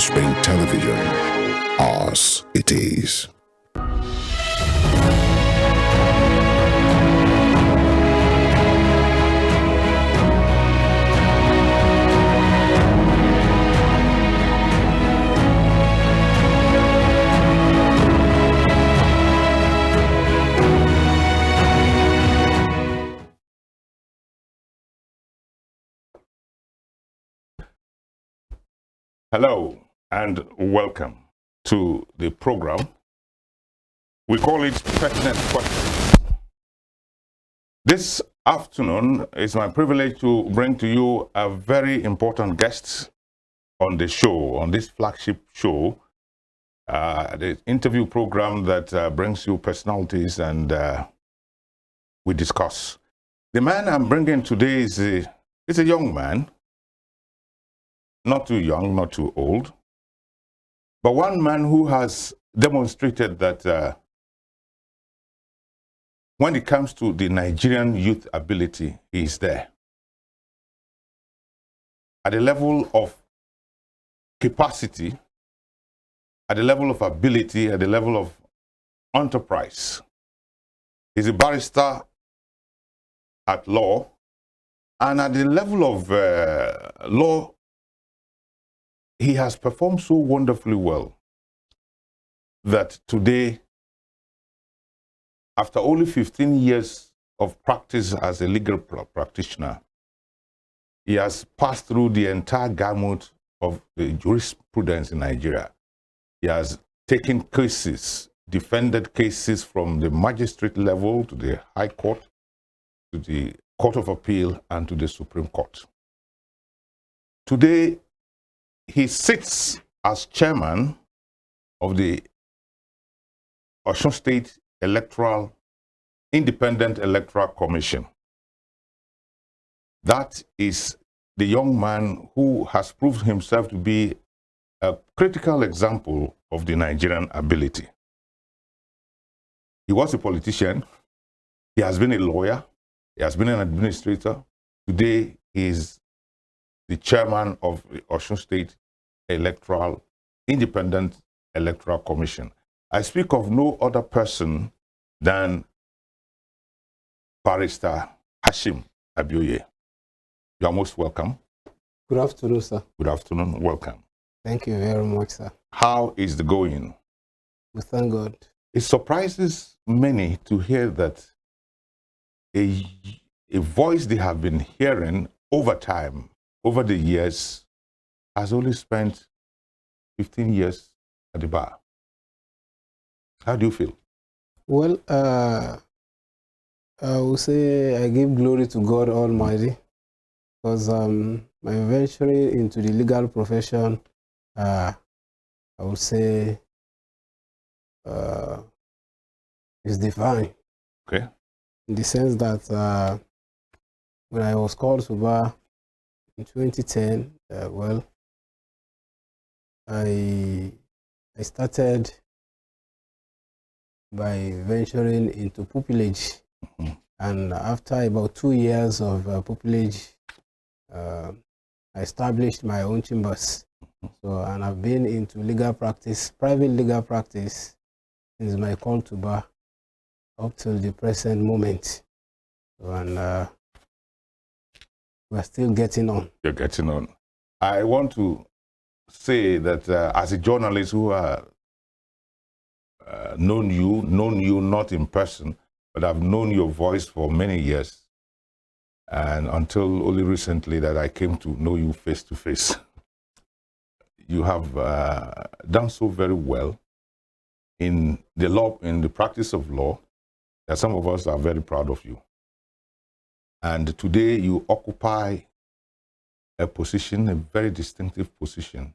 mainstream television, as it is. Hello and welcome to the program. We call it Pertinent Questions. This afternoon, it's my privilege to bring to you a very important guest on the show, on this flagship show, the interview program that brings you personalities and we discuss. The man I'm bringing today is a young man. Not too young, not too old, but one man who has demonstrated that when it comes to the Nigerian youth ability, he is there. At the level of capacity, at the level of ability, at the level of enterprise. He's a barrister at law, and at the level of law, he has performed so wonderfully well that today, after only 15 years of practice as a legal practitioner, he has passed through the entire gamut of the jurisprudence in Nigeria. He has taken cases, defended cases from the magistrate level to the High Court, to the Court of Appeal, and to the Supreme Court. Today, he sits as chairman of the Osun State Independent Electoral Commission. That is the young man who has proved himself to be a critical example of the Nigerian ability. He was a politician. He has been a lawyer. He has been an administrator. Today, he is the chairman of the Osun State Independent Electoral Commission. I speak of no other person than Barrister Hashim Abioye. You are most welcome. Good afternoon, sir. Good afternoon. Welcome. Thank you very much, sir. How is the going? We thank God. It surprises many to hear that a voice they have been hearing over time, over the years, has only spent 15 years at the bar. How do you feel? Well, I will say I give glory to God Almighty, because my venturing into the legal profession, I would say, is divine. Okay. In the sense that when I was called to bar in 2010, well, I started by venturing into pupillage, and after about 2 years of pupillage, I established my own chambers. So, and I've been into legal practice, private legal practice, since my call to bar up till the present moment. So, and we're still getting on. You're getting on. I want to say that as a journalist who have known you not in person, but I've known your voice for many years, and until only recently that I came to know you face to face. You have done so very well in the law, in the practice of law, that some of us are very proud of you. And today you occupy a position, a very distinctive position,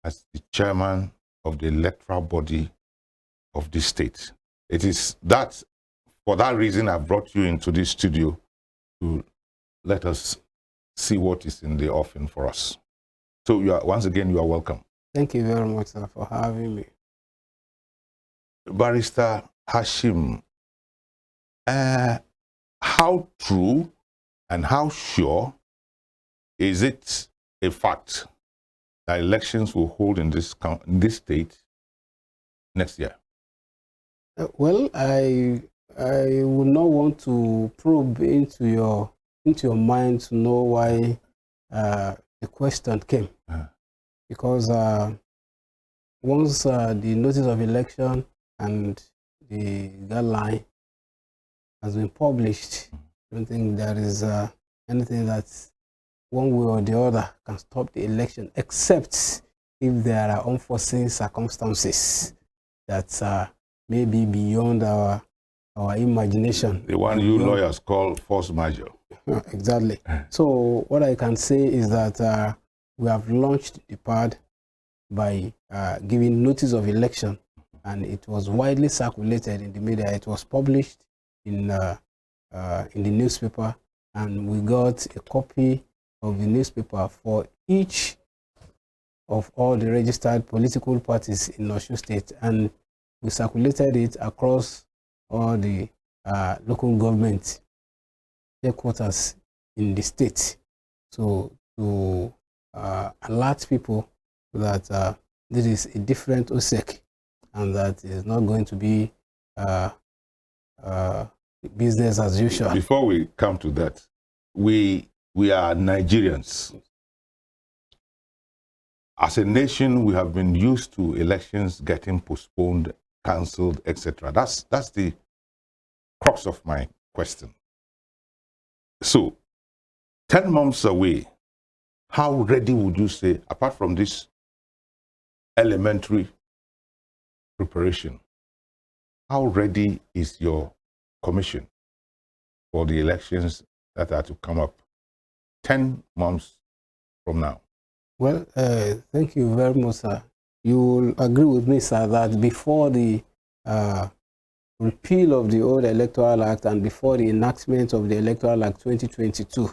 as the chairman of the electoral body of this state. It is that, for that reason, I brought you into this studio to let us see what is in the offing for us. So once again, you are welcome. Thank you very much, sir, for having me. Barrister Hashim, how true and how sure is it a fact elections will hold in this state next year? Well, I would not want to probe into your mind to know why the question came, because once the notice of election and the guideline has been published, I don't think there is anything that one way or the other can stop the election, except if there are unforeseen circumstances that may be beyond our imagination. The one you lawyers call force majeure. Exactly. So what I can say is that we have launched the pad by giving notice of election, and it was widely circulated in the media. It was published in the newspaper, and we got a copy of the newspaper for each of all the registered political parties in Osun State, and we circulated it across all the local government headquarters in the state, so to alert people that this is a different OSSIEC and that is not going to be business as usual. Before we come to that, we are Nigerians. As a nation, we have been used to elections getting postponed, cancelled, etc. That's the crux of my question. So, 10 months away, how ready would you say, apart from this elementary preparation, how ready is your commission for the elections that are to come up 10 months from now? Well, thank you very much, sir. You will agree with me, sir, that before the repeal of the old Electoral Act and before the enactment of the Electoral Act 2022,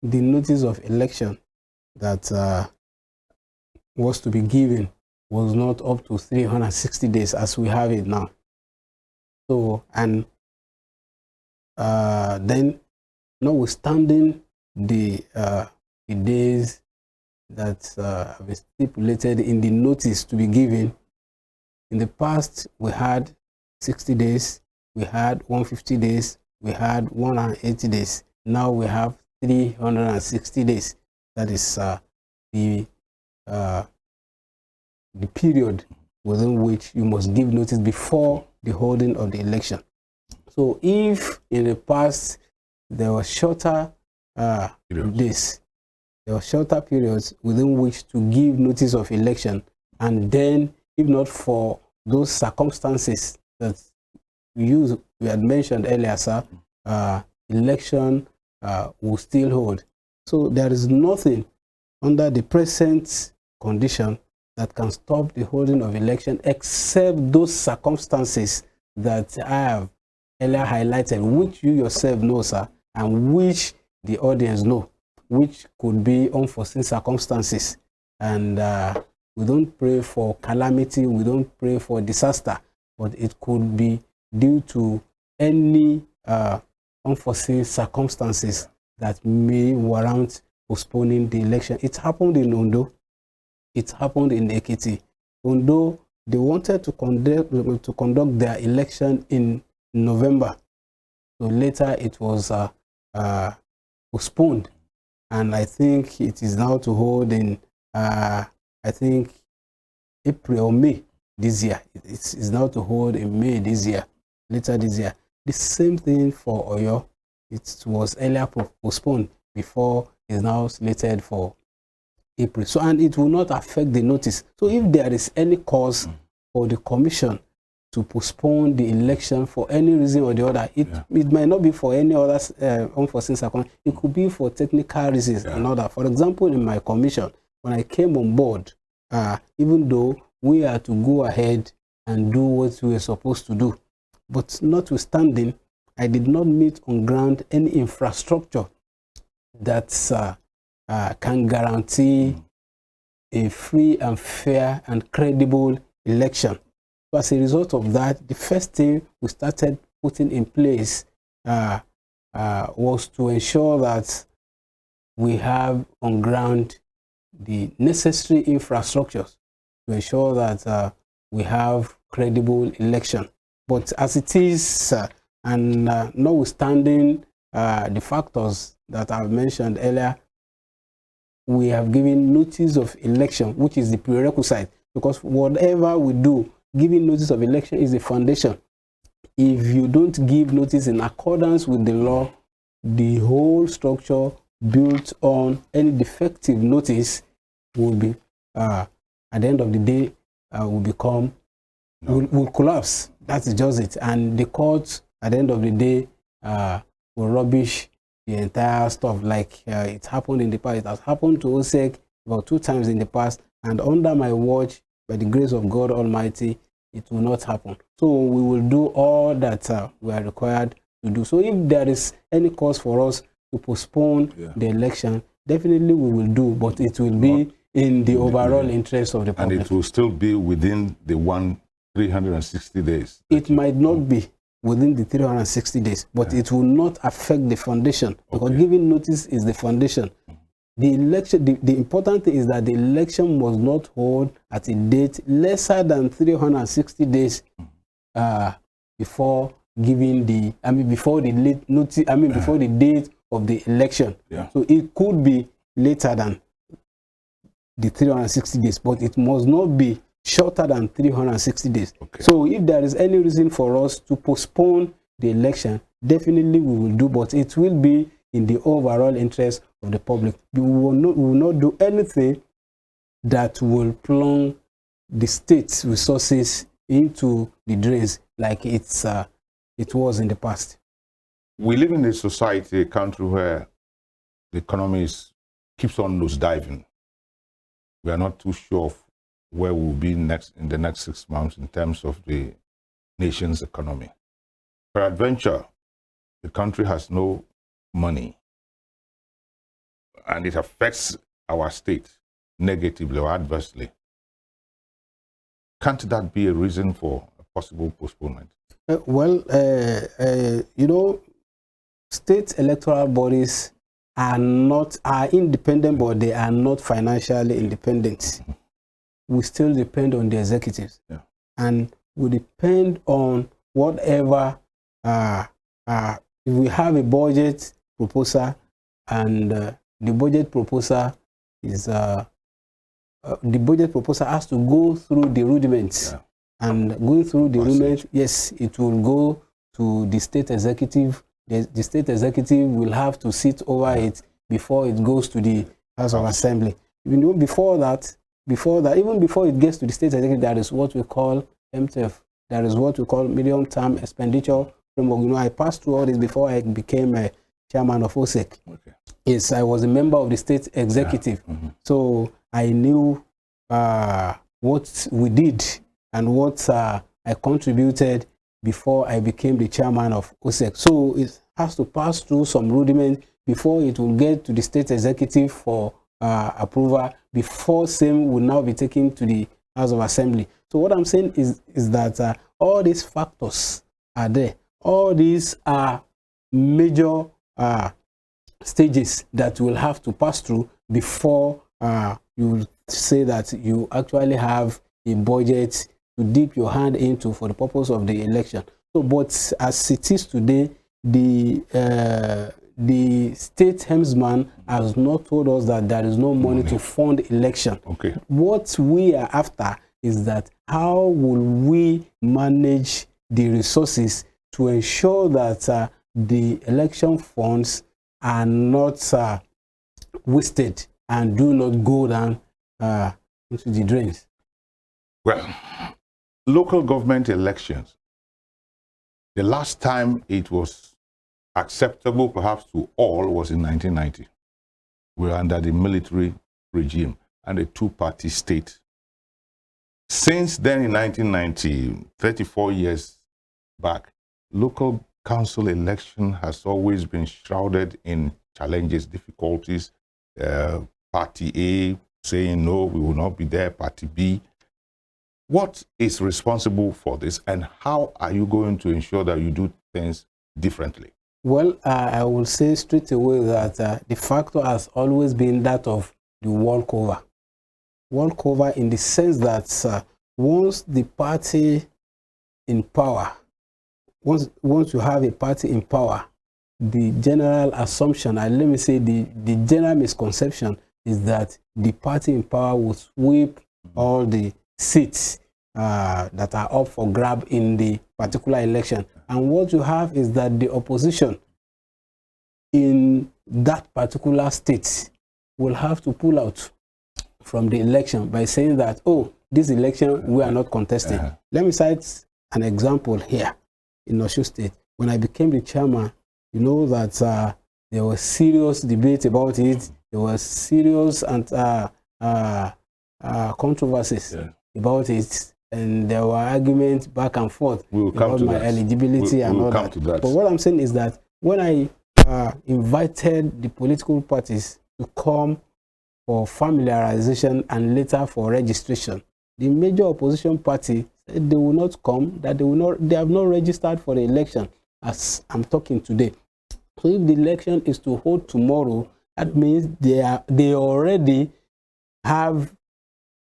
the notice of election that was to be given was not up to 360 days as we have it now. So, and then, notwithstanding the days that have been stipulated in the notice to be given, in the past we had 60 days, we had 150 days, we had 180 days. Now we have 360 days. That is the period within which you must give notice before the holding of the election. So if in the past there were shorter days, there were shorter periods within which to give notice of election, and then if not for those circumstances that we had mentioned earlier, sir, election will still hold. So there is nothing under the present condition that can stop the holding of election except those circumstances that I have earlier highlighted, which you yourself know, sir, and which the audience know, which could be unforeseen circumstances. And we don't pray for calamity, we don't pray for disaster, but it could be due to any unforeseen circumstances that may warrant postponing the election. It happened in Ondo, it happened in Ekiti. Ondo, they wanted to conduct their election in November, so later it was postponed, and I think it is now to hold in I think April or May this year. It's now to hold in May this year, later this year. The same thing for Oyo. It was earlier postponed before it's now slated for April. So, and it will not affect the notice. So if there is any cause for the commission to postpone the election for any reason or the other, it might not be for any other unforeseen circumstance. It could be for technical reasons and other. For example, in my commission, when I came on board, even though we are to go ahead and do what we were supposed to do, but notwithstanding, I did not meet on ground any infrastructure that can guarantee a free and fair and credible election. So as a result of that, the first thing we started putting in place was to ensure that we have on ground the necessary infrastructures to ensure that we have credible election. But as it is, and notwithstanding the factors that I've mentioned earlier, we have given notice of election, which is the prerequisite, because whatever we do, giving notice of election is the foundation. If you don't give notice in accordance with the law, the whole structure built on any defective notice will be, at the end of the day, will become, will collapse. That's just it. And the courts, at the end of the day, will rubbish the entire stuff, like it happened in the past. It has happened to OSSIEC about 2 times in the past, and under my watch, by the grace of God Almighty, it will not happen. So we will do all that we are required to do. So if there is any cause for us to postpone the election, definitely we will do, but it will be in the overall interest of the public. And it will still be within the 360 days. It might not be within the 360 days, but it will not affect the foundation, because giving notice is the foundation. The election, the important thing is that the election must not hold at a date lesser than 360 days before giving the, before the late notice, before the date of the election. So it could be later than the 360 days, but it must not be shorter than 360 days. So if there is any reason for us to postpone the election, definitely we will do, but it will be in the overall interest of the public. We will not do anything that will plunge the state's resources into the drains like it was in the past. We live in a society, a country where the economy keeps on nosediving. We are not too sure of where we'll be in the next 6 months in terms of the nation's economy. Peradventure, the country has no money, and it affects our state negatively or adversely. Can't that be a reason for a possible postponement? You know, state electoral bodies are independent, but they are not financially independent. We still depend on the executives, and we depend on whatever. If we have a budget proposal, and the budget proposal is the budget proposal has to go through the rudiments, and going through the rudiments, yes, it will go to the state executive. The state executive will have to sit over it before it goes to the House of Assembly. You know, before that, even before it gets to the state executive, there is what we call MTF. There is what we call medium-term expenditure framework. You know, I passed through all this before I became a chairman of OSSIEC. Yes, I was a member of the state executive. So I knew what we did and what I contributed before I became the chairman of OSSIEC. So it has to pass through some rudiment before it will get to the state executive for approval, before same will now be taken to the House of Assembly. So what I'm saying is that all these factors are there. All these are major stages that you will have to pass through before you will say that you actually have a budget to dip your hand into for the purpose of the election. So, but as it is today, the state helmsman has not told us that there is no money to fund election. What we are after is that how will we manage the resources to ensure that the election funds are not wasted and do not go down into the drains. Well, local government elections, the last time it was acceptable perhaps to all was in 1990. We were under the military regime and a two-party state. Since then, in 1990, 34 years back, local council election has always been shrouded in challenges, difficulties. Party A saying no, we will not be there, Party B. What is responsible for this, and how are you going to ensure that you do things differently? Well, I will say straight away that the factor has always been that of the walkover. Walkover in the sense that once the party in power, once you have a party in power, the general assumption, and let me say the general misconception, is that the party in power will sweep all the seats that are up for grab in the particular election. And what you have is that the opposition in that particular state will have to pull out from the election by saying that, oh, this election we are not contesting. Let me cite an example here in Osun State. When I became the chairman, you know that there was serious debate about it. There was serious and controversies about it, and there were arguments back and forth about my eligibility and all that. But what I'm saying is that when I invited the political parties to come for familiarization and later for registration, the major opposition party said they will not come, that they have not registered for the election as I'm talking today. So if the election is to hold tomorrow, that means they already have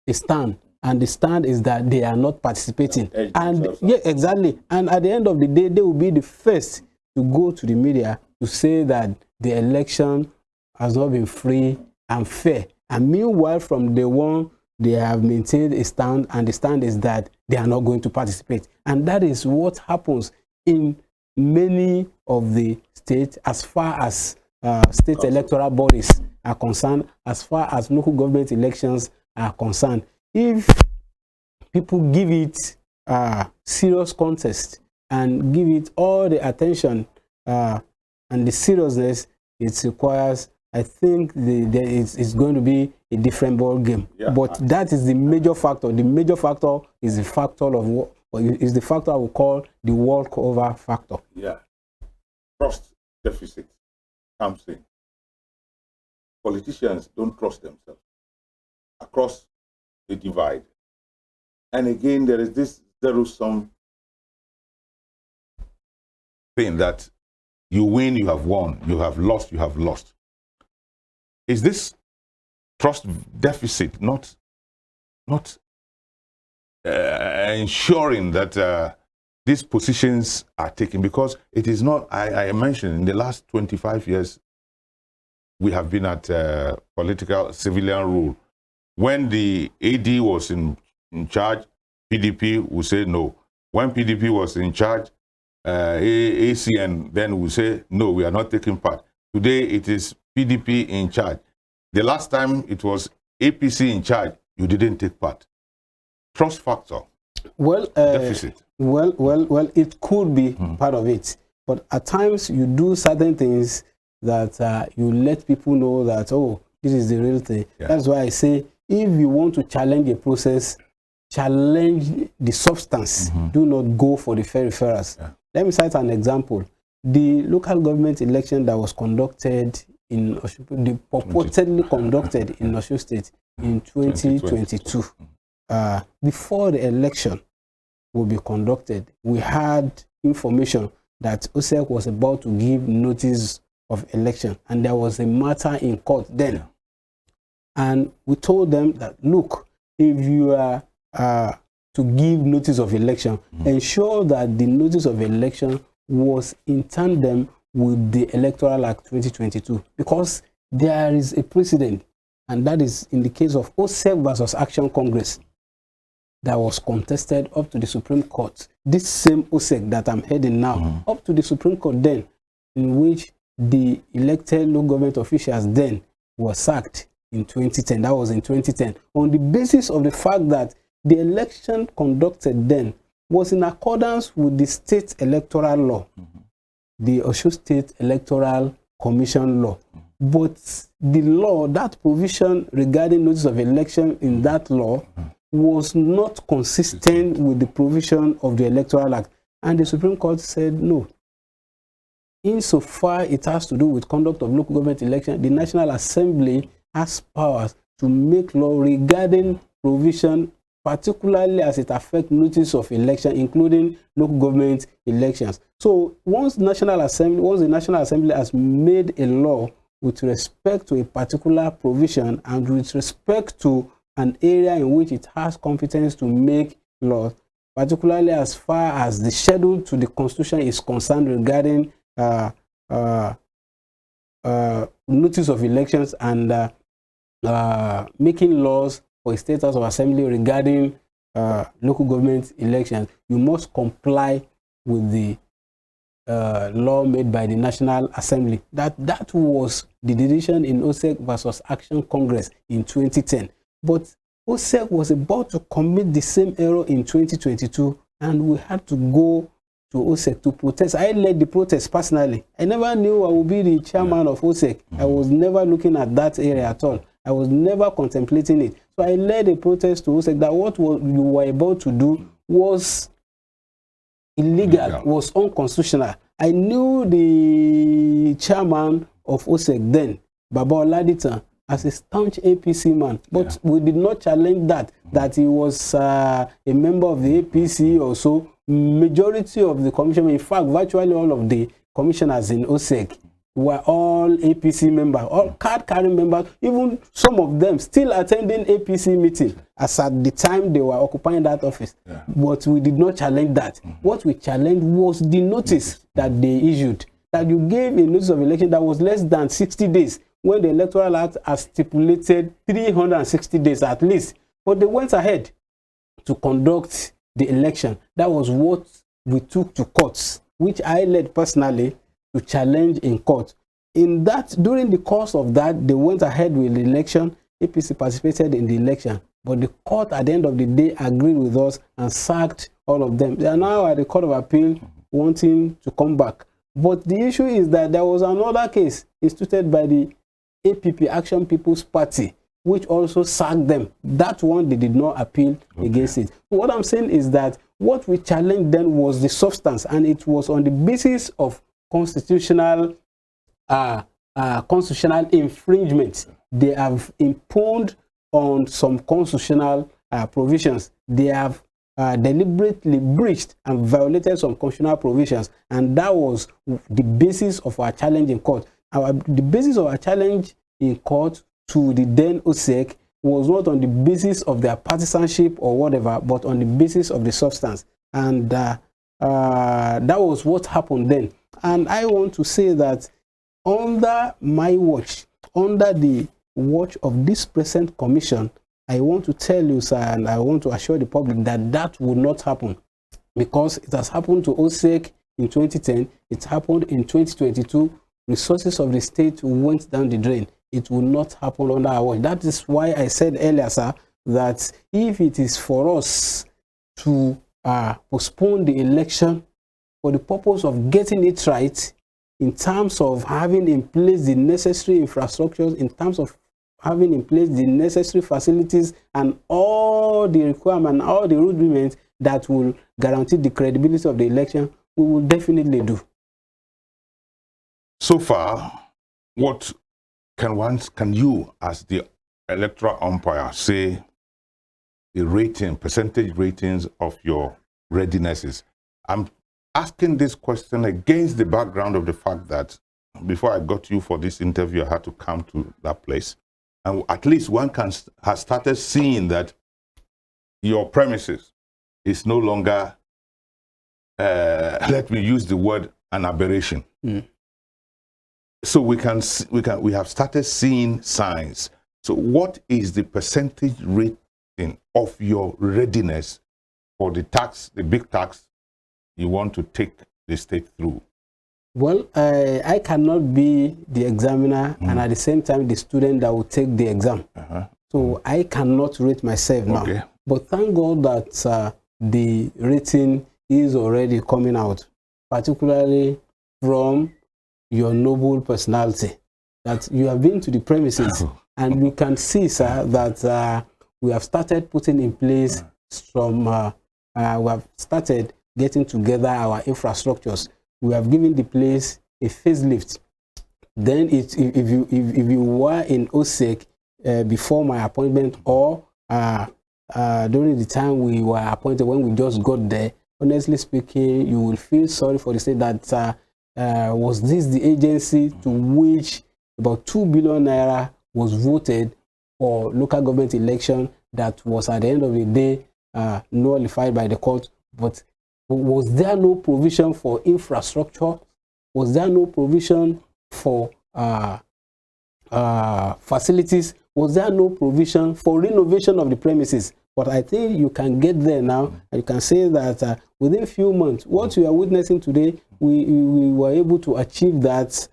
a stand, and the stand is that they are not participating. And yeah, exactly. And at the end of the day, they will be the first to go to the media to say that the election has not been free and fair. And meanwhile, from day one, they have maintained a stand, and the stand is that they are not going to participate. And that is what happens in many of the states as far as state electoral bodies are concerned, as far as local government elections are concerned. If people give it serious contest and give it all the attention and the seriousness it requires, I think it's going to be a different ball game. Yeah. But that is the major factor. The major factor is the factor of what is the factor I would call the walkover factor. Yeah. Trust deficit comes in. Politicians don't trust themselves across the divide. And again, there is this zero-sum thing that you win, you have won, you have lost, you have lost. Is this trust deficit not ensuring that these positions are taken? Because it is not, I mentioned, in the last 25 years, we have been at political civilian rule. When the AD was in charge, PDP would say no. When PDP was in charge, ACN then would say, no, we are not taking part. Today, it is PDP in charge. The last time it was APC in charge, you didn't take part. Trust factor. Well, deficit. Well, it could be part of it. But at times, you do certain things that you let people know that, oh, this is the real thing. Yeah. That's why I say, if you want to challenge a process, challenge the substance. Do not go for the peripherals. Yeah. Let me cite an example. The local government election that was conducted in Osun, purportedly conducted in Osun State in 2022. Before the election will be conducted, we had information that OSSIEC was about to give notice of election, and there was a matter in court then. Yeah. And we told them that, look, if you are to give notice of election, ensure that the notice of election was in tandem with the Electoral Act 2022, because there is a precedent, and that is in the case of OSSIEC versus Action Congress that was contested up to the Supreme Court. This same OSSIEC that I'm heading now, up to the Supreme Court then, in which the elected local government officials then were sacked in 2010. That was in 2010, on the basis of the fact that the election conducted then was in accordance with the state electoral law, the Osun State Electoral Commission law. But the law, that provision regarding notice of election in that law, was not consistent with the provision of the Electoral Act. And the Supreme Court said no. Insofar it has to do with conduct of local government election, the National Assembly has powers to make law regarding provision, particularly as it affects notice of election, including local government elections. So once the National Assembly has made a law with respect to a particular provision and with respect to an area in which it has competence to make laws, particularly as far as the schedule to the Constitution is concerned regarding notice of elections and making laws for a state house of assembly regarding local government elections, you must comply with the law made by the National Assembly. That was the decision in OSSIEC versus Action Congress in 2010. But OSSIEC was about to commit the same error in 2022, and we had to go to OSSIEC to protest. I led the protest personally. I never knew I would be the chairman of OSSIEC. I was never looking at that area at all. I was never contemplating it. So I led a protest to OSSIEC that what you were about to do was illegal, was unconstitutional. I knew the chairman of OSSIEC then, Baba Oladitan, as a staunch APC man, but we did not challenge that he was a member of the APC or so. Majority of the commission, in fact, virtually all of the commissioners in OSSIEC were all APC members, all card-carrying members, even some of them still attending APC meeting as at the time they were occupying that office. But we did not challenge that. What we challenged was the notice that they issued, that you gave a notice of election that was less than 60 days, when the Electoral Act has stipulated 360 days at least. But they went ahead to conduct the election. That was what we took to courts, which I led personally to challenge in court. In that, during the course of that, they went ahead with the election. APC participated in the election, but the court at the end of the day agreed with us and sacked all of them. They are now at the Court of Appeal wanting to come back. But the issue is that there was another case instituted by the APP, Action People's Party, which also sacked them. That one, they did not appeal against it. What I'm saying is that what we challenged then was the substance, and it was on the basis of constitutional infringement. They have impugned on some constitutional provisions. They have deliberately breached and violated some constitutional provisions, and that was the basis of our challenge in court. The basis of our challenge in court to the then OSSIEC was not on the basis of their partisanship or whatever, but on the basis of the substance. And that was what happened then. And I want to say that under my watch, under the watch of this present commission, I want to tell you, sir, and I want to assure the public that that will not happen, because it has happened to OSSIEC in 2010, it happened in 2022, resources of the state went down the drain. It will not happen under our watch. That is why I said earlier, sir, that if it is for us to postpone the election for the purpose of getting it right, in terms of having in place the necessary infrastructures, in terms of having in place the necessary facilities and all the requirements, all the rudiments that will guarantee the credibility of the election, we will definitely do. So far, what can you, as the electoral umpire, say the percentage ratings of your readinesses? I'm asking this question against the background of the fact that before I got you for this interview, I had to come to that place. And at least one has started seeing that your premises is no longer, let me use the word, an aberration. So we have started seeing signs. So what is the percentage rating of your readiness for the big tax you want to take the state through? Well, I cannot be the examiner and at the same time the student that will take the exam. So I cannot rate myself now. But thank God that the rating is already coming out, particularly from your noble personality, that you have been to the premises and you can see, sir, that we have started putting in place some, we have started getting together our infrastructures. We have given the place a facelift. Then if you were in OSSIEC before my appointment or during the time we were appointed, when we just got there, honestly speaking, you will feel sorry for the state that was this the agency to which about 2 billion naira was voted for local government election that was at the end of the day nullified by the court. But was there no provision for infrastructure? Was there no provision for facilities? Was there no provision for renovation of the premises? But I think you can get there now, and you can say that within a few months, what we are witnessing today, we were able to achieve that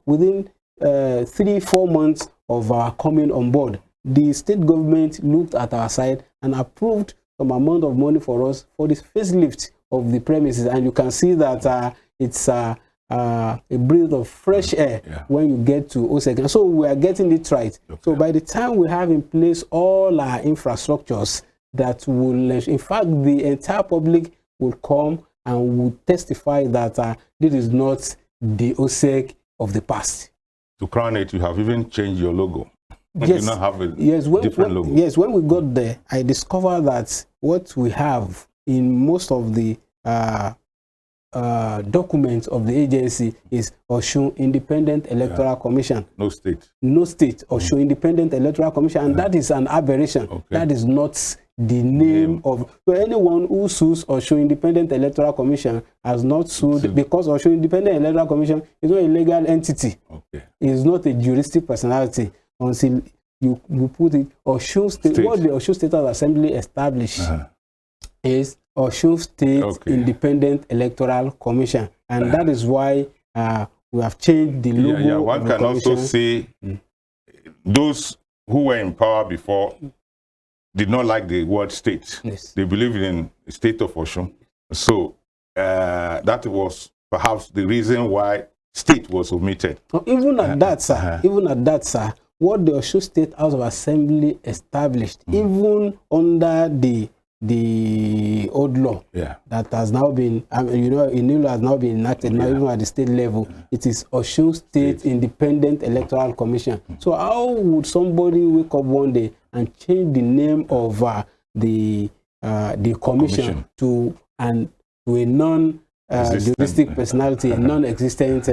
within 3-4 months of our coming on board. The state government looked at our side and approved some amount of money for us for this facelift of the premises, and you can see that it's a breath of fresh air when you get to OSSIEC. So we are getting it right. Okay. So by the time we have in place all our infrastructures that will, in fact, the entire public will come and will testify that this is not the OSSIEC of the past. To crown it, you have even changed your logo. Yes, you now have a different logo. Yes, when we got there, I discovered that what we have in most of the documents of the agency is Osun Independent Electoral Commission. No state. No state. Osun Independent Electoral Commission, and that is an aberration. Okay. That is not the name of. So anyone who sues Osun Independent Electoral Commission has not sued because Osun Independent Electoral Commission is not a legal entity. Okay. It is not a juristic personality until you put it. Osun State. What the Osun State Assembly established is Osun State Independent Electoral Commission, and that is why we have changed the logo. One can also say those who were in power before did not like the word state. Yes. They believed in the state of Osun. So that was perhaps the reason why state was omitted. Even at that, sir, what the Osun State House of Assembly established, even under the old law that has now been, a new law has now been enacted, now even at the state level, it is Osun State Independent Electoral Commission. So how would somebody wake up one day and change the name of the commission to a non-juristic personality, a non-existent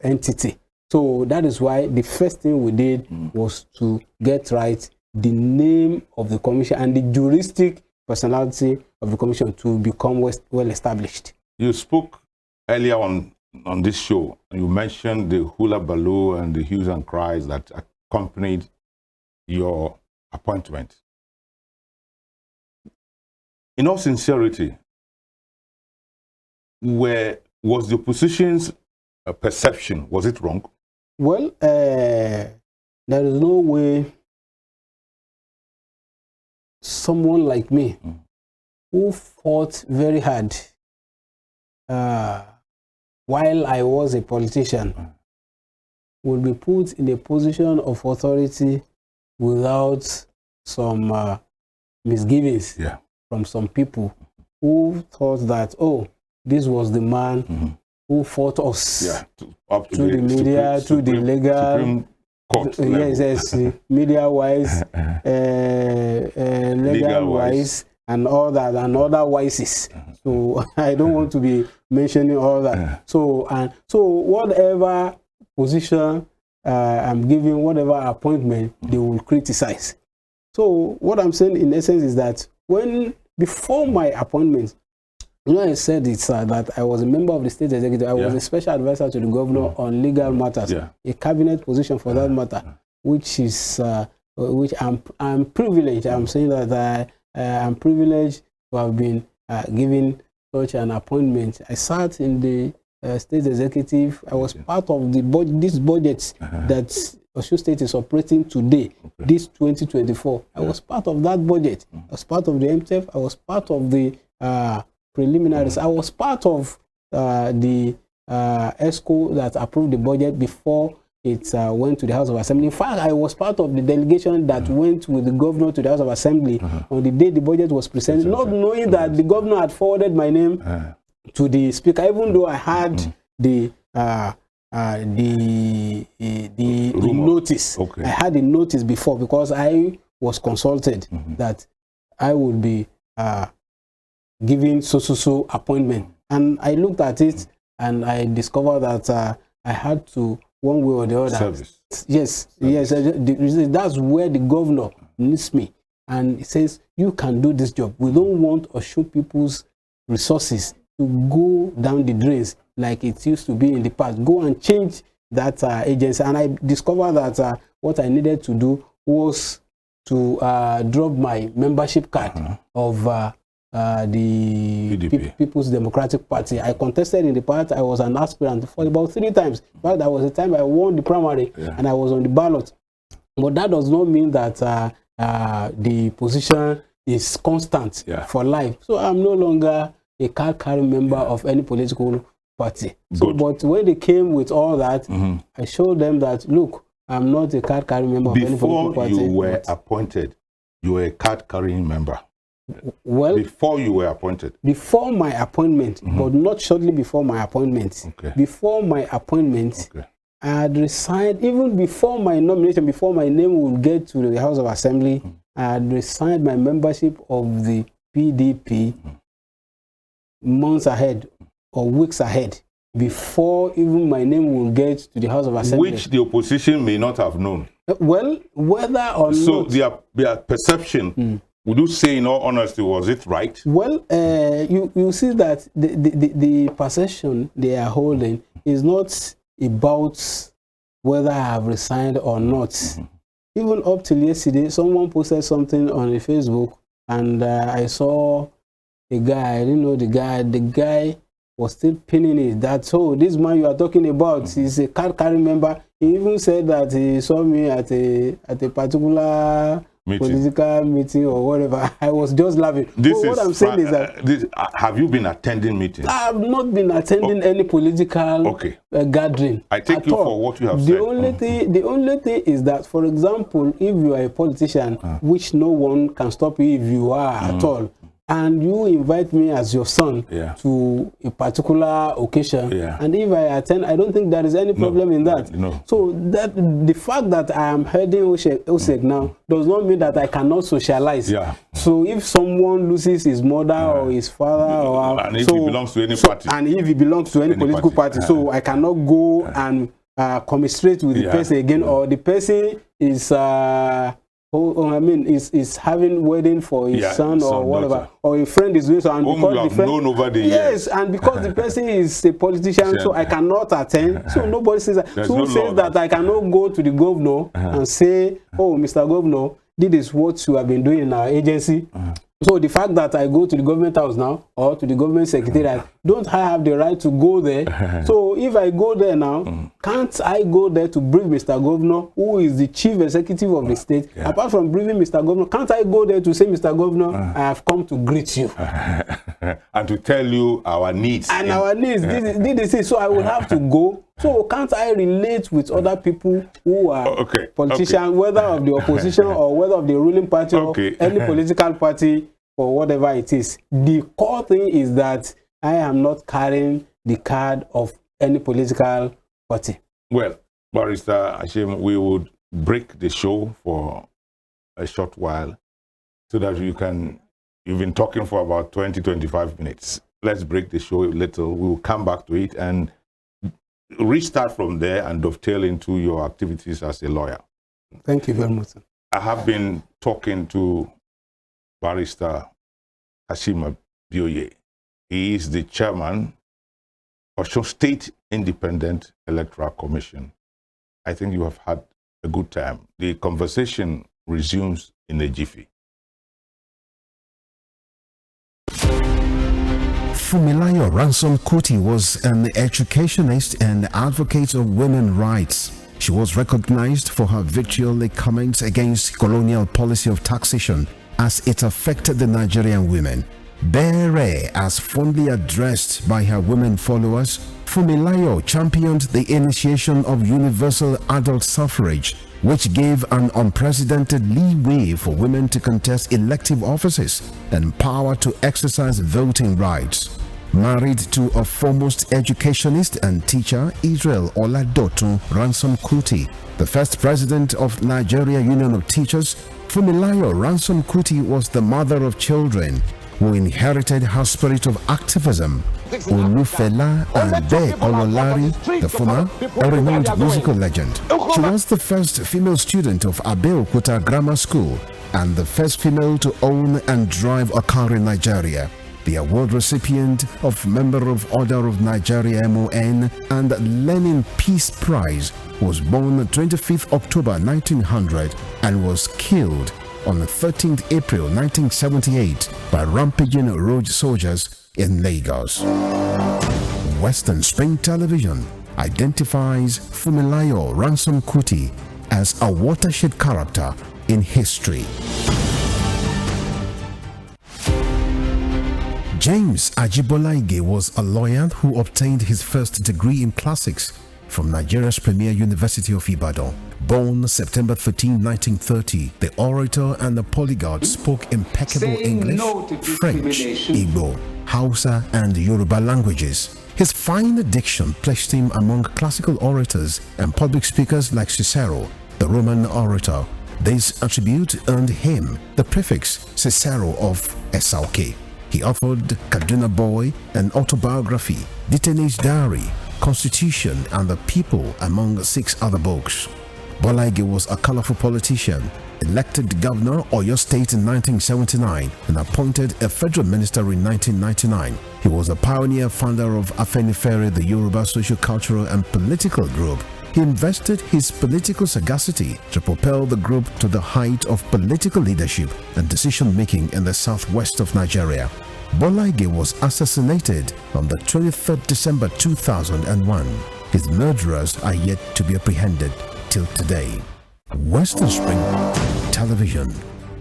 entity? So that is why the first thing we did was to get right the name of the commission and the juristic personality of the commission to become well established. You spoke earlier on this show, and you mentioned the hula baloo and the hues and cries that accompanied your appointment. In all sincerity, was the opposition's perception, was it wrong? Well, there is no way someone like me who fought very hard while I was a politician will be put in a position of authority without some misgivings from some people who thought that, oh, this was the man who fought us through the media, through the legal court media-wise, legal-wise, and all that, and other wises. So I don't want to be mentioning all that. So whatever position I'm giving, whatever appointment, they will criticize. So what I'm saying in essence is that before my appointment, I said it's that I was a member of the state executive. I was a special advisor to the governor on legal matters, a cabinet position for that matter, which is which I'm privileged. I'm saying that I'm privileged to have been given such an appointment. I sat in the state executive. I was part of this budget that Osun State is operating today, this 2024. I was part of that budget. I was part of the MTF. I was part of the preliminaries. I was part of the ESCO that approved the budget before it went to the House of Assembly. In fact, I was part of the delegation that went with the governor to the House of Assembly on the day the budget was presented, not knowing that the governor had forwarded my name to the speaker, even though I had the notice. I had the notice before because I was consulted that I would be giving so appointment, and I looked at it and I discovered that I had to one way or the other. Service. Yes, yes. That's where the governor needs me. And he says, you can do this job. We don't want Osun people's resources to go down the drains like it used to be in the past. Go and change that agency. And I discovered that what I needed to do was to drop my membership card of the People's Democratic Party. I contested in the party. I was an aspirant for about 3 times. In fact, that was the time I won the primary and I was on the ballot. But that does not mean that the position is constant for life. So I'm no longer a card-carrying member of any political party. So, but when they came with all that, I showed them that, look, I'm not a card-carrying member of any political party. Before you were appointed, you were a card-carrying member. Well, before you were appointed? Before my appointment, but not shortly before my appointment. Okay. Before my appointment, I had resigned, even before my nomination, before my name would get to the House of Assembly, I had resigned my membership of the PDP months ahead or weeks ahead, before even my name will get to the House of Assembly. Which the opposition may not have known. Well, whether or not... So their perception, would you say in all honesty, was it right? Well, you see that the perception they are holding is not about whether I have resigned or not. Even up till yesterday, someone posted something on Facebook, and I saw a guy, I didn't know the guy was still pinning it, that, oh, this man you are talking about, he's a card-carrying member. He even said that he saw me at a particular political meeting or whatever. I was just laughing. What I'm saying is that... have you been attending meetings? I have not been attending any political gathering. I take you for what you have said. The only thing is that, for example, if you are a politician, which no one can stop you if you are at all, and you invite me as your son to a particular occasion, and if I attend, I don't think there is any problem in that. So that the fact that I am heading OSSIEC now does not mean that I cannot socialize. So if someone loses his mother or his father, or and if he belongs to any party, and if he belongs to any political party, so I cannot go and commiserate with the person again, or the person is is having wedding for his son or whatever, daughter. Or a friend is doing so, and because the friend, known over the years. And because the person is a politician, so I cannot attend. So nobody says that. So who says that I cannot go to the governor and say, oh, Mr. Governor, this is what you have been doing in our agency. So the fact that I go to the government house now or to the government secretariat, don't I have the right to go there? So if I go there now, can't I go there to brief Mr. Governor, who is the chief executive of the state? Apart from briefing Mr. Governor, can't I go there to say, Mr. Governor, I have come to greet you and to tell you our needs? And our needs. This is so I will have to go. So can't I relate with other people who are politicians, whether of the opposition or whether of the ruling party or any political party or whatever it is? The core thing is that I am not carrying the card of any political party. Well, Barrister Hashim, we would break the show for a short while so that you can... You've been talking for about 20-25 minutes. Let's break the show a little. We will come back to it and restart from there and dovetail into your activities as a lawyer. Thank you very much. I have been talking to Barrister Hashim Abioye. He is the chairman of Osun State Independent Electoral Commission. I think you have had a good time. The conversation resumes in a jiffy. Fumilayo Ransom Kuti was an educationist and advocate of women's rights. She was recognized for her vitriolic comments against colonial policy of taxation as it affected the Nigerian women. Barr, as fondly addressed by her women followers, Fumilayo championed the initiation of universal adult suffrage, which gave an unprecedented leeway for women to contest elective offices and power to exercise voting rights. Married to a foremost educationist and teacher, Israel Oladoto Ransom Kuti, the first president of Nigeria Union of Teachers, Fumilayo Ransom Kuti was the mother of children who inherited her spirit of activism Olufela and Be Ololari, the former, a renowned musical legend. She was the first female student of Abeokuta Grammar School and the first female to own and drive a car in Nigeria. The award recipient of Member of Order of Nigeria MON and Lenin Peace Prize, was born 25th October 1900 and was killed on 13th April 1978 by rampaging road soldiers in Lagos. Western Spring Television identifies Funmilayo Ransom Kuti as a watershed character in history. James Ajibolaige was a lawyer who obtained his first degree in classics from Nigeria's premier University of Ibadan. Born September 13, 1930, the orator and the polyglot spoke impeccable English, French, Igbo, Hausa, and Yoruba languages. His fine diction placed him among classical orators and public speakers like Cicero, the Roman orator. This attribute earned him the prefix Cicero of Esauke. He authored Kaduna Boy, an autobiography, Detainee's Diary, Constitution, and the People, among 6 other books. Bolaige was a colorful politician, elected governor of Oyo State in 1979 and appointed a federal minister in 1999. He was a pioneer founder of Afenifere, the Yoruba social, cultural, and political group. He invested his political sagacity to propel the group to the height of political leadership and decision-making in the southwest of Nigeria. Bolaige was assassinated on the 23rd December 2001. His murderers are yet to be apprehended till today. Western Spring Television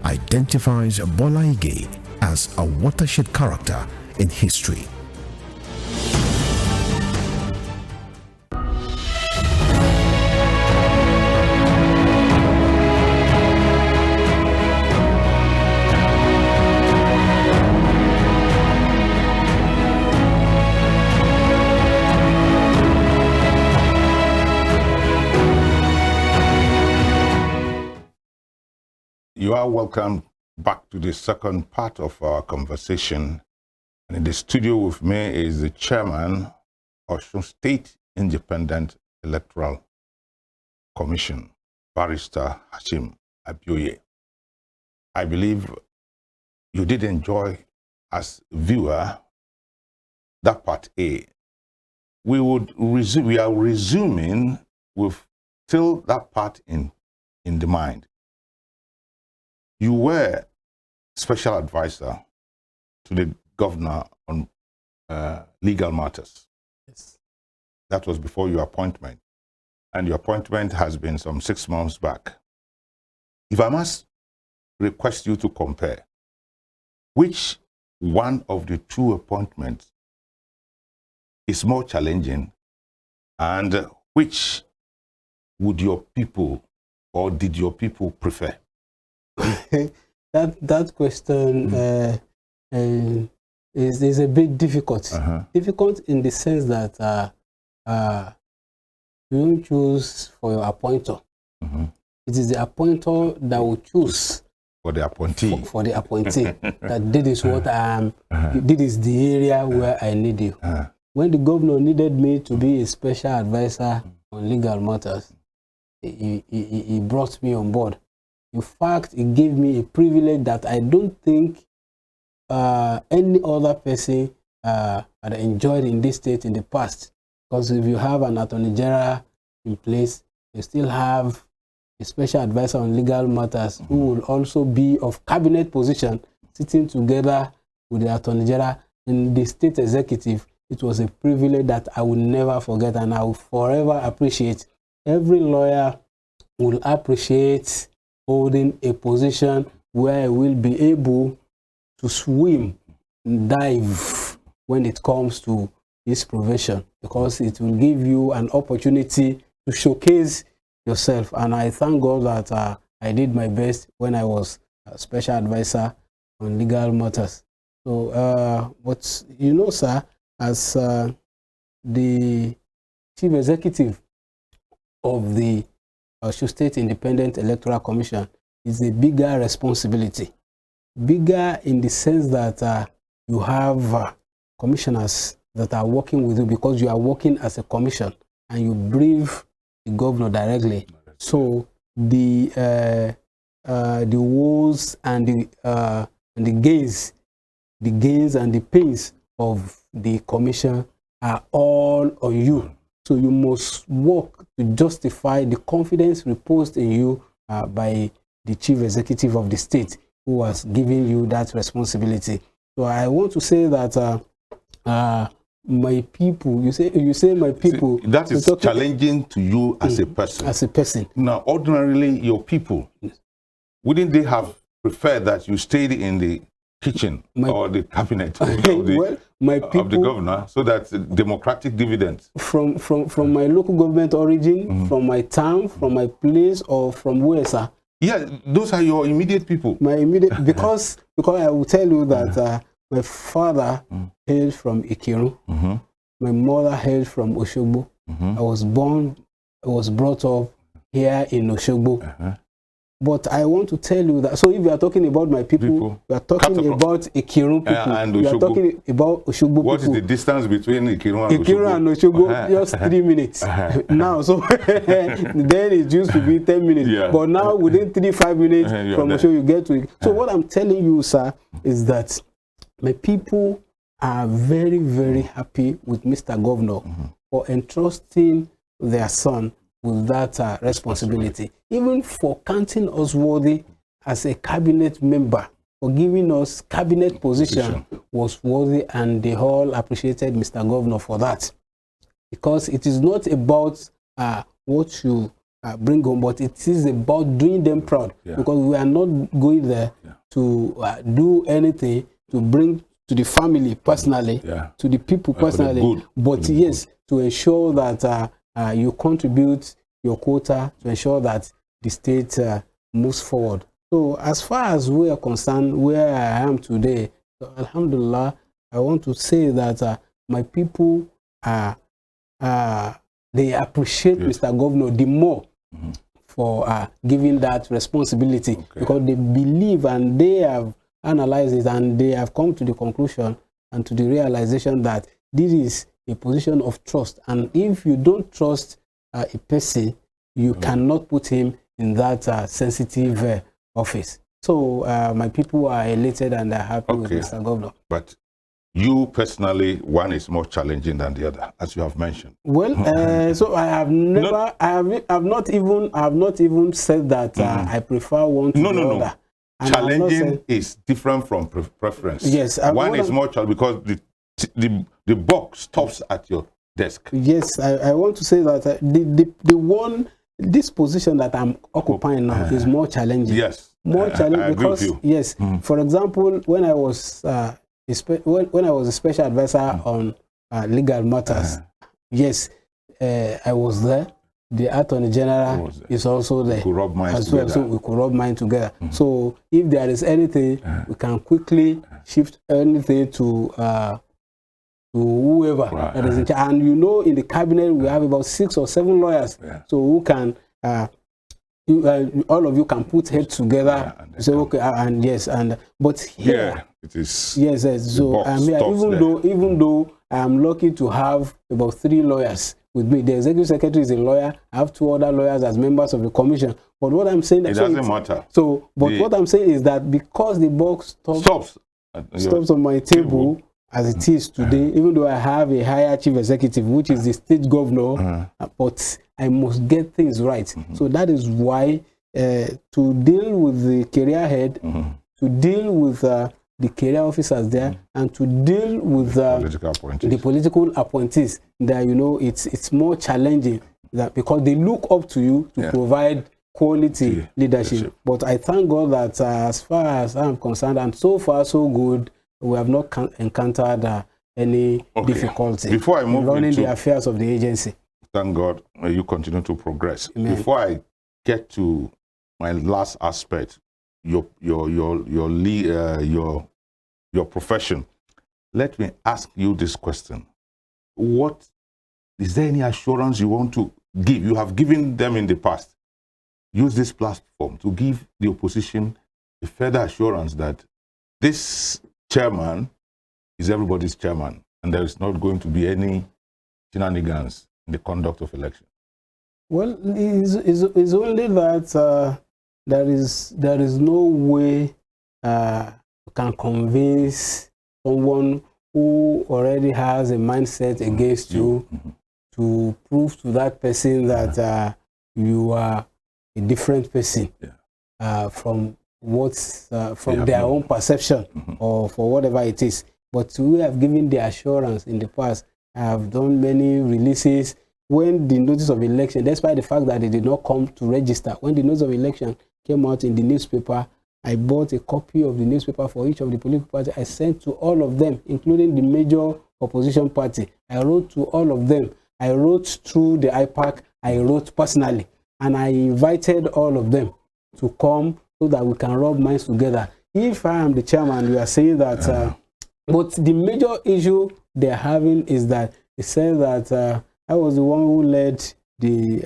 identifies Bolaige as a watershed character in history. You are welcome back to the second part of our conversation. And in the studio with me is the chairman of Osun State Independent Electoral Commission, Barrister Hashim Abioye. I believe you did enjoy, as viewer, that part A. We are resuming with still that part in the mind. You were special advisor to the governor on legal matters. Yes. That was before your appointment. And your appointment has been some 6 months back. If I must request you to compare, which one of the 2 appointments is more challenging, and which would your people or did your people prefer? that question is a bit difficult. Difficult in the sense that you don't choose for your appointer. It is the appointer that will choose for the appointee. For the appointee. That this is what I am. This is the area where I need you. When the governor needed me to be a special advisor on legal matters, he brought me on board. In fact, it gave me a privilege that I don't think any other person had enjoyed in this state in the past. Because if you have an attorney general in place, you still have a special advisor on legal matters who will also be of cabinet position, sitting together with the attorney general in the state executive. It was a privilege that I will never forget, and I will forever appreciate. Every lawyer will appreciate holding a position where I will be able to swim and dive when it comes to this profession, because it will give you an opportunity to showcase yourself. And I thank God that I did my best when I was a special advisor on legal matters. So, but you know, sir, as the chief executive of the Osun State Independent Electoral Commission, is a bigger responsibility. Bigger in the sense that you have commissioners that are working with you, because you are working as a commission and you brief the governor directly. So the woes and the gains and the pains of the commission are all on you. So you must work to justify the confidence reposed in you by the chief executive of the state, who has given you that responsibility. So I want to say that my people, you say my people. See, that is challenging to you as a person. As a person. Now, ordinarily, your people, wouldn't they have preferred that you stayed in the kitchen or the cabinet of the governor, so that democratic dividends from my local government origin, from my town, from my place, or from where, sir? Yeah, those are your immediate people. My immediate, because I will tell you that my father hailed from Ikiru, my mother hailed from Oshogbo. I was brought up here in Oshogbo. But I want to tell you that, so if you are talking about my people, you are talking about Ikiru people, and you are talking about Oshogbo people. What is the distance between Ikiru and Oshogbo? Ikiru and Oshogbo, just 3 minutes. Now, so then it used to be 10 minutes. But now within 3-5 minutes from Oshogbo, you get to it. So what I'm telling you, sir, is that my people are very, very happy with Mr. Governor for entrusting their son with that responsibility, even for counting us worthy as a cabinet member, for giving us cabinet position was worthy, and they all appreciated Mr. Governor for that. Because it is not about what you bring home, but it is about doing them proud. Because we are not going there to do anything to bring to the family personally, to the people personally, but yes, to ensure that you contribute your quota to ensure that the state moves forward. So as far as we are concerned, where I am today, so alhamdulillah, I want to say that my people they appreciate Mr. Governor the more for giving that responsibility, because they believe and they have analyzed it and they have come to the conclusion and to the realization that this is a position of trust, and if you don't trust a person, you cannot put him in that sensitive office. So my people are elated and are happy with Mr. Governor. But you personally, one is more challenging than the other, as you have mentioned. Well, so I have never, I have not even said that I prefer one to the other. And challenging is different from preference. Yes, one is more challenging because the box stops at your desk. Yes, I want to say that this position that I'm occupying now is more challenging. Yes, more challenging I agree because with you. Yes, for example, when I was when I was a special advisor on legal matters, yes, I was there. The Attorney General is also there. We could rub minds together. So we could rub minds together. So if there is anything, we can quickly shift anything to whoever that is in charge. And you know, in the cabinet we have about 6 or 7 lawyers, so who can all of you can put heads together. Say okay, and yes, and but here it is. Yes. So even though I'm lucky to have about 3 lawyers with me. The executive secretary is a lawyer. I have 2 other lawyers as members of the commission. But what I'm saying, it doesn't matter. So, but what I'm saying is that because the box stops on my table as it is today, even though I have a higher chief executive, which is the state governor, but I must get things right. So that is why to deal with the career head, to deal with the career officers there, and to deal with the political appointees, that you know it's more challenging, that because they look up to you to provide quality leadership. But I thank God that as far as I'm concerned, and so far so good, we have not encountered any difficulty before I move running the affairs of the agency. Thank God, you continue to progress. Amen. Before I get to my last aspect, your profession, let me ask you this question: what is there any assurance you want to give? You have given them in the past. Use this platform to give the opposition a further assurance that this chairman is everybody's chairman, and there is not going to be any shenanigans in the conduct of election? Well, it's only that there is no way you can convince someone who already has a mindset against you to prove to that person that you are a different person from their own perception or for whatever it is. But we have given the assurance in the past. I have done many releases when the notice of election, despite the fact that they did not come to register, when the notice of election came out in the newspaper, I bought a copy of the newspaper for each of the political parties. I sent to all of them, including the major opposition party. I wrote to all of them. I wrote through the IPAC. I wrote personally. And I invited all of them to come so that we can rub minds together. If I am the chairman, you are saying that... but the major issue they're having is that they said that I was the one who led the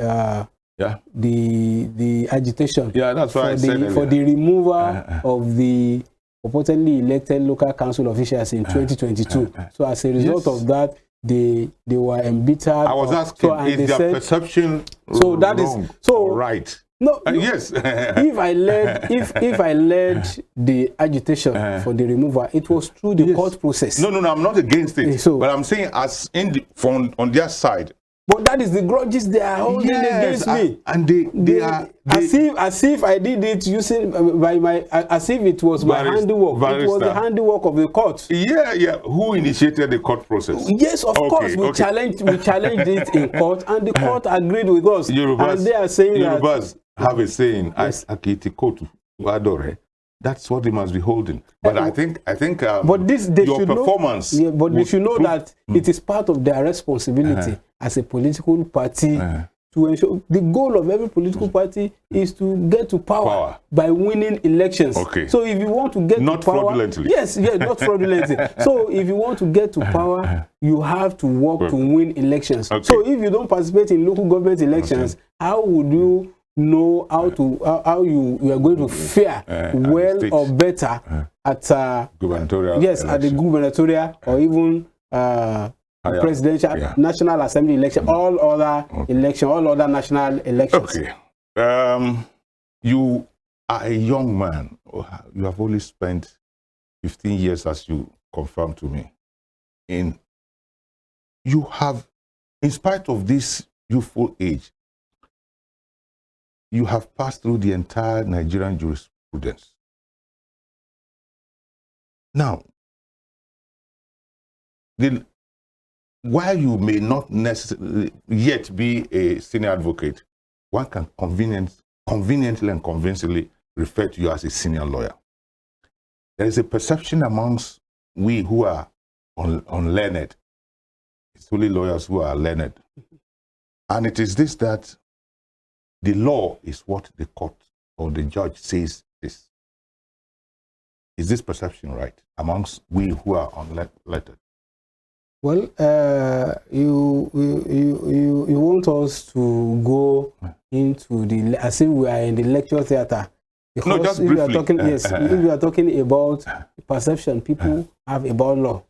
agitation that's why for the removal of the purportedly elected local council officials in 2022. So as a result of that, they were embittered. I was asking, is their perception wrong or right? No, yes. if I led the agitation for the removal, it was through the court process. No, I'm not against it. But I'm saying as on their side. But that is the grudges they are holding against me. And they are as if I did it using as if it was my handiwork. Barrister. It was the handiwork of the court. Yeah. Who initiated the court process? Yes, of course. We challenged it in court, and the court agreed with us. And they are saying Yorubas have a saying, that's what they must be holding. But I think but your performance. But they should know that it is part of their responsibility as a political party to ensure the goal of every political party is to get to power by winning elections. So if you want to get not to power, fraudulently. Yes, not fraudulently. So if you want to get to power, you have to work to win elections. So if you don't participate in local government elections, how would you know how you are going to fare well or better at gubernatorial at the gubernatorial or even presidential, national assembly election, all other election, all other national elections. You are a young man. You have only spent 15 years, as you confirmed to me. You have, in spite of this youthful age, you have passed through the entire Nigerian jurisprudence. Now, while you may not necessarily yet be a senior advocate, one can conveniently and convincingly refer to you as a senior lawyer. There is a perception amongst we who are unlearned. It's only lawyers who are learned. And it is this that the law is what the court or the judge says is. Is this perception right amongst we who are unlettered? Well, you want us to go into as if we are in the lecture theater. Because no, just briefly. If you are talking about perception people have about law,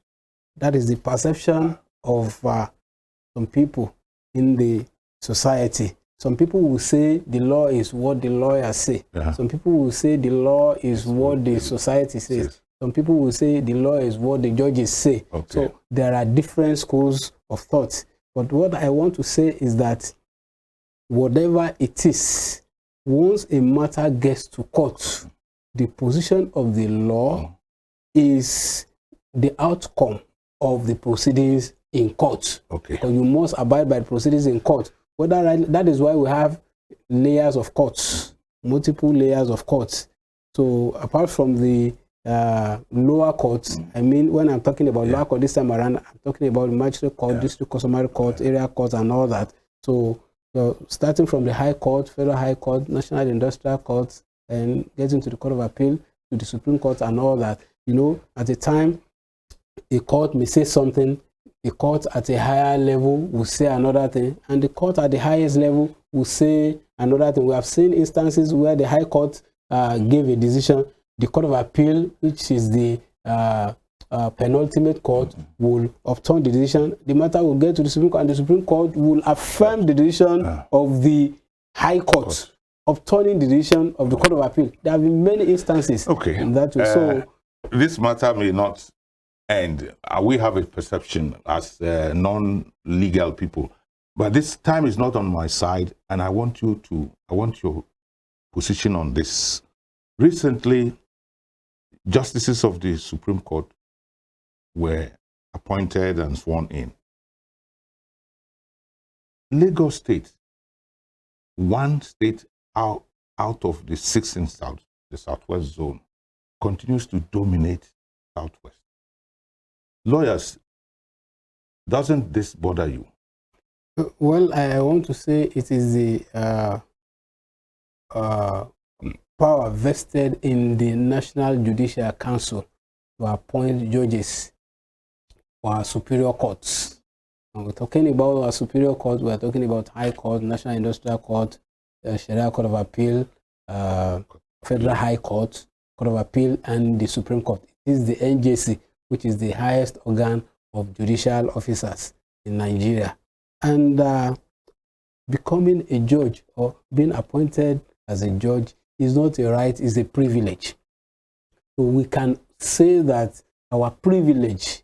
that is the perception of some people in the society. Some people will say the law is what the lawyers say. Some people will say the law is what the society says. Some people will say the law is what the judges say. So there are different schools of thought. But what I want to say is that whatever it is, once a matter gets to court, the position of the law is the outcome of the proceedings in court. Because you must abide by the proceedings in court. That is why we have layers of courts, multiple layers of courts. So apart from the lower courts, I mean, when I'm talking about lower court this time around, I'm talking about magistrate court, district customary court, area courts, and all that. So starting from the High Court, Federal High Court, National Industrial Court, and getting to the Court of Appeal, to the Supreme Court, and all that. You know, at the time, a court may say something. The court at a higher level will say another thing, and the court at the highest level will say another thing. We have seen instances where the High Court gave a decision. The Court of Appeal, which is the penultimate court will overturn the decision. The matter will get to the Supreme Court, and the Supreme Court will affirm the decision of the High Court, overturning the decision of the Court of Appeal. There have been many instances in that way. So this matter may not end. We have a perception as non-legal people, but this time is not on my side, and I want your position on this. Recently, justices of the Supreme Court were appointed and sworn in. Lagos State, one state out of the 6 in South, the Southwest zone, continues to dominate Southwest. Lawyers, doesn't this bother you? Well, I want to say it is the power vested in the National Judicial Council to appoint judges for our superior courts. And we're talking about our superior court, we're talking about High Court, National Industrial Court, Sharia Court of Appeal, Federal High Court, Court of Appeal, and the Supreme Court. It is the NJC, which is the highest organ of judicial officers in Nigeria. And becoming a judge or being appointed as a judge is not a right, it's a privilege. So we can say that our privilege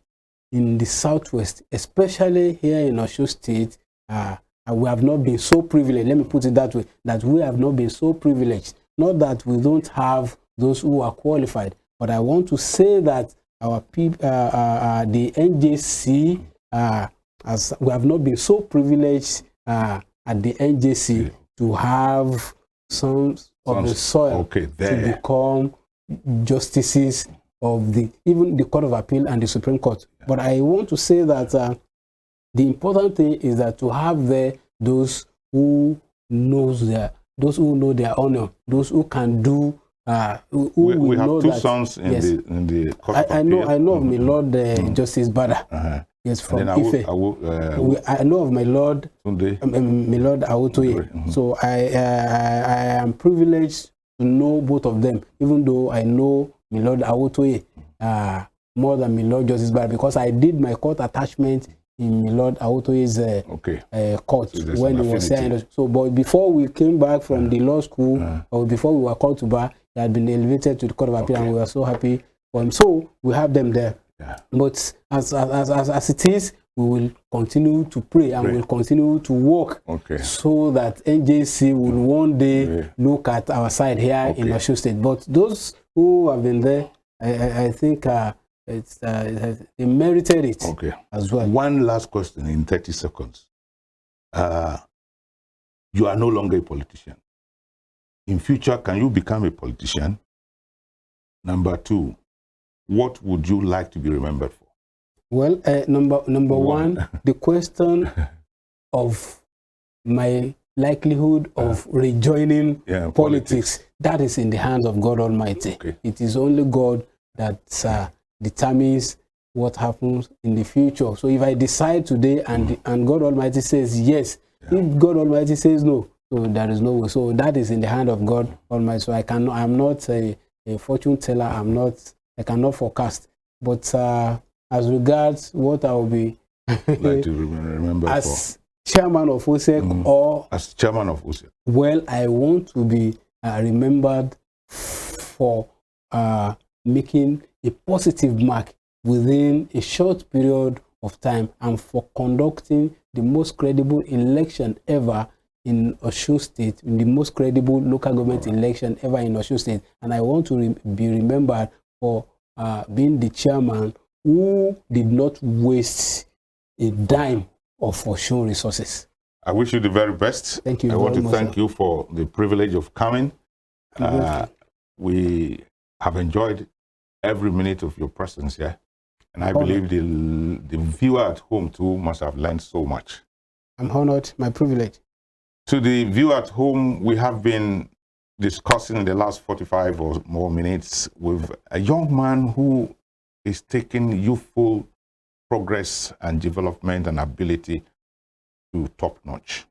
in the Southwest, especially here in Osun State, we have not been so privileged, let me put it that way, that we have not been so privileged. Not that we don't have those who are qualified, but I want to say that our people, the NJC, as we have not been so privileged at the NJC to have some of the soil to become justices of even the Court of Appeal and the Supreme Court. But I want to say that the important thing is that to have there those who know their honor, those who can do. We have two sons in the Court of Appeal. I know of my Lord Justice Barr. Yes, from Ife. I know of my Lord Adetoyese. So I am privileged to know both of them, even though I know my Lord Adetoyese more than my Lord Justice Barr, because I did my court attachment in my Lord Adetoyese's court when he was here. So, but before we came back from the law school, or before we were called to Barr, he had been elevated to the Court of Appeal, and we were so happy for him. So we have them there. But as it is, we will continue to pray and we will continue to work so that NJC will one day look at our side here in Osun State. But those who have been there, I think they merited it as well. One last question in 30 seconds. You are no longer a politician. In future, can you become a politician? Number 2, what would you like to be remembered for? Well, number one, the question of my likelihood of rejoining politics, that is in the hands of God Almighty. It is only God that determines what happens in the future. So if I decide today and God Almighty says yes, if God Almighty says no, so there is no way. So that is in the hand of God Almighty. So I'm not a fortune teller. I cannot forecast. But as regards what I will be like to remember as chairman of OSSIEC or as chairman of OSSIEC. Well, I want to be remembered for making a positive mark within a short period of time and for conducting the most credible election ever in Osun State, the most credible local government election ever in Osun State. And I want to be remembered for being the chairman who did not waste a dime of Osun resources. I wish you the very best. Thank you. I want to thank you for the privilege of coming. We have enjoyed every minute of your presence here. And I believe the viewer at home too must have learned so much. I'm honored, my privilege. To the viewer at home, we have been discussing in the last 45 or more minutes with a young man who is taking youthful progress and development and ability to top notch.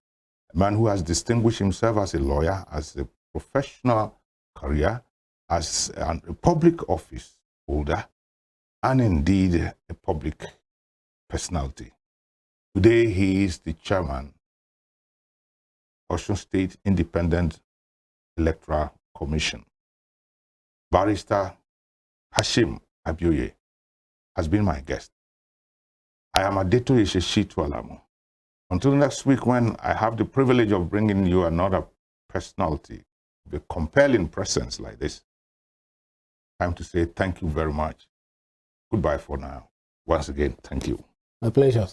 A man who has distinguished himself as a lawyer, as a professional career, as a public office holder, and indeed a public personality. Today, he is the chairman of Osun State Independent Electoral Commission. Barrister Hashim Abioye has been my guest. I am Adetoyese Shittu-Alamu. Until next week, when I have the privilege of bringing you another personality with a compelling presence like this, time to say thank you very much. Goodbye for now. Once again, thank you. My pleasure.